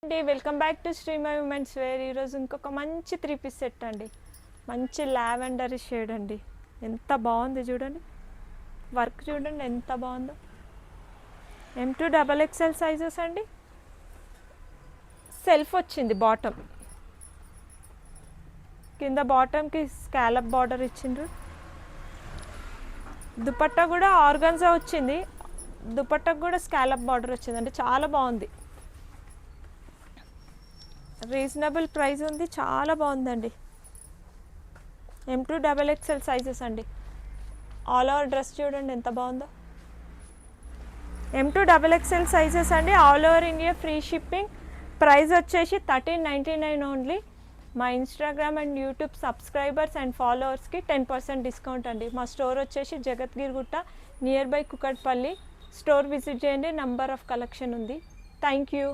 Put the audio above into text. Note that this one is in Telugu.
అండి welcome back to Srimai women's wear. ఈరోజు ఇంకొక మంచి 3 పీస్ సెట్ అండి. మంచి లావెండర్ షేడ్ అండి. ఎంత బాగుంది చూడండి, వర్క్ చూడండి ఎంత బాగుందో. M2 XXL సైజెస్ అండి. సెల్ఫ్ వచ్చింది బాటమ్, కింద బాటమ్కి స్కాలప్ బార్డర్ ఇచ్చిండ్రు. దుపట్టా కూడా ఆర్గన్జా వచ్చింది, దుపట్టాకు కూడా స్కాలప్ బార్డర్ వచ్చింది. అంటే చాలా బాగుంది, రీజనబుల్ ప్రైస్ ఉంది, చాలా బాగుందండి. M2 XXL సైజెస్ అండి. ఆల్ ఓవర్ డ్రెస్ చూడండి ఎంత బాగుందో. M2 XXL సైజెస్ అండి. All over India free shipping. Price వచ్చేసి 1399 ఓన్లీ. మా Instagram and YouTube subscribers and ఫాలోవర్స్కి 10% డిస్కౌంట్ అండి. మా స్టోర్ వచ్చేసి Jagadgirigutta near by Kukatpally. Store visit చేయండి, నంబర్ ఆఫ్ కలెక్షన్ ఉంది. Thank you.